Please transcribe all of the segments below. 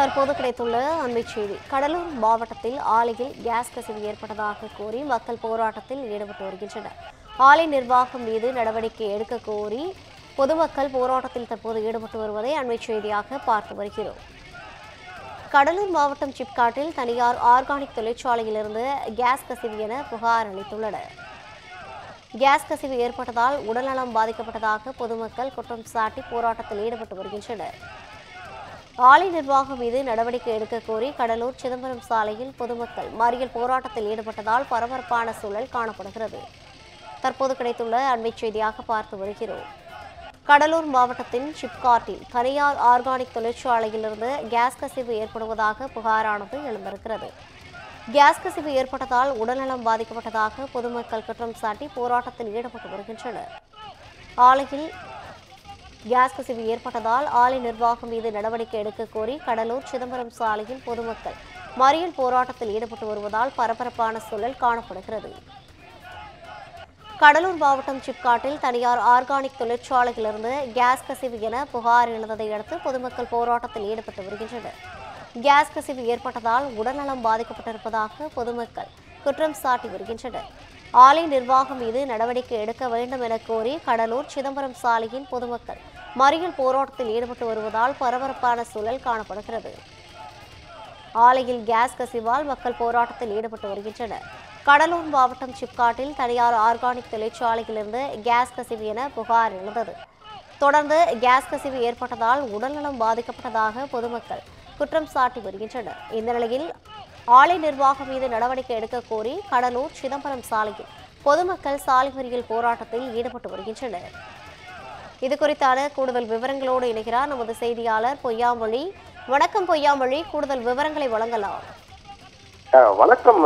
தற்போது கிடைத்துள்ள அண்மைச் செய்தி. கடலூர் மாவட்டத்தில் ஆலையில் கேஸ் கசிவு ஏற்பட்டதாக கூறி மக்கள் போராட்டத்தில் ஈடுபட்டு வருகின்றனர். ஆலை நிர்வாகம் மீது நடவடிக்கை எடுக்க கோரி பொதுமக்கள் போராட்டத்தில் தற்போது ஈடுபட்டு வருவதை அண்மைச் செய்தியாக பார்த்து வருகிறோம். கடலூர் மாவட்டம் சிப்காட்டில் தனியார் ஆர்கானிக் தொழிற்சாலையிலிருந்து கேஸ் கசிவு என புகார் அளித்துள்ளனர். கேஸ் கசிவு ஏற்பட்டதால் உடல்நலம் பாதிக்கப்பட்டதாக பொதுமக்கள் குற்றம் சாட்டி போராட்டத்தில் ஈடுபட்டு வருகின்றனர். ஆலை நிர்வாகம் மீது நடவடிக்கை எடுக்க கோரி கடலூர் சிதம்பரம் சாலையில் பொதுமக்கள் மறியல் போராட்டத்தில் ஈடுபட்டதால் பரபரப்பான சூழல் காணப்படுகிறது. தற்போது கிடைத்துள்ள அண்மைச் செய்தியாக பார்த்து வருகிறோம். கடலூர் மாவட்டத்தின் சிப்காட்டில் தனியார் ஆர்கானிக் தொழிற்சாலையிலிருந்து கேஸ் கசிவு ஏற்படுவதாக புகாரானது எழுந்திருக்கிறது. கேஸ் கசிவு ஏற்பட்டதால் உடல்நலம் பாதிக்கப்பட்டதாக பொதுமக்கள் குற்றம் சாட்டி போராட்டத்தில் ஈடுபட்டு வருகின்றனர். ஆலையில் கேஸ் கசிவு ஏற்பட்டதால் ஆலை நிர்வாகம் மீது நடவடிக்கை எடுக்க கோரி கடலூர் சிதம்பரம் சாலையில் பொதுமக்கள் மறியல் போராட்டத்தில் ஈடுபட்டு வருவதால் பரபரப்பான சூழல் காணப்படுகிறது. கடலூர் மாவட்டம் சிப்காட்டில் தனியார் ஆர்கானிக் தொழிற்சாலையிலிருந்து கேஸ் கசிவு என புகார் எழுந்ததை அடுத்து பொதுமக்கள் போராட்டத்தில் ஈடுபட்டு வருகின்றனர். கேஸ் கசிவு ஏற்பட்டதால் உடல்நலம் பாதிக்கப்பட்டிருப்பதாக பொதுமக்கள் குற்றம் சாட்டி வருகின்றனர். ஆலை நிர்வாகம் மீது நடவடிக்கை எடுக்க வேண்டும் என கோரி கடலூர் சிதம்பரம் சாலையில் பொதுமக்கள் மறியல் போராட்டத்தில் ஈடுபட்டு வருவதால் பரபரப்பான சூழல் காணப்படுகிறது. ஆலையில் கேஸ் கசிவால் மக்கள் போராட்டத்தில் ஈடுபட்டு வருகின்றனர். கடலூர் மாவட்டம் சிப்காட்டில் தனியார் ஆர்கானிக் தொழிற்சாலையிலிருந்து கேஸ் கசிவு என புகார் எழுந்தது. தொடர்ந்து கேஸ் கசிவு ஏற்பட்டதால் உடல்நலம் பாதிக்கப்பட்டதாக பொதுமக்கள் குற்றம் சாட்டி வருகின்றனர். இந்த நிலையில் ஆலை நிர்வாகம் மீது நடவடிக்கை எடுக்க கோரி கடலூர் சிதம்பரம் சாலையில் பொதுமக்கள் சாலை மறியல் போராட்டத்தில் ஈடுபட்டு வருகின்றனர். இதுகுறித்தான கூடுதல் விவரங்களோடு இணைகிறார் நமது செய்தியாளர் பொய்யாமொழி. வணக்கம் பொய்யாமொழி, கூடுதல் விவரங்களை வழங்கலாம். வணக்கம்.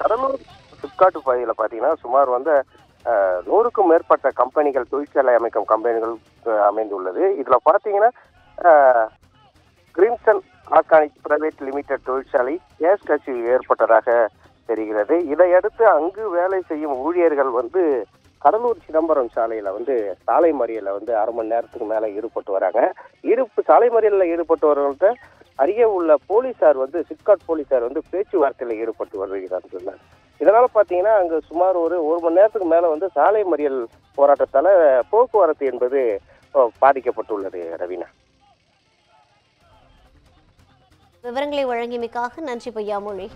கடலூர் சிப்காட்டு பகுதியில் பார்த்தீங்கன்னா சுமார் 100க்கும் மேற்பட்ட கம்பெனிகள், தொழிற்சாலை அமைக்கும் கம்பெனிகள் அமைந்துள்ளது. இதில் பார்த்தீங்கன்னா கிரீன்சன் ஆர்கானிக் பிரைவேட் லிமிடெட் தொழிற்சாலை கேஸ் கசிவு ஏற்பட்டதாக தெரிகிறது. இதையடுத்து அங்கு வேலை செய்யும் ஊழியர்கள் கடலூர் சிதம்பரம் சாலையில சாலை மறியல அரை மணி நேரத்துக்கு மேல ஈடுபட்டு வராங்க. சாலை மறியலில் ஈடுபட்டவர்கள்ட்ட அருகே உள்ள போலீசார் சிப்காட் போலீசார் பேச்சுவார்த்தையில் ஈடுபட்டு வருகிறார்கள். இதனால பாத்தீங்கன்னா அங்கு சுமார் ஒரு மணி நேரத்துக்கு மேல சாலை மறியல் போராட்டத்தால போக்குவரத்து என்பது பாதிக்கப்பட்டுள்ளது. ரவீனா, விவரங்களை வழங்கியமைக்காக நன்றி பொய்யாமொழி.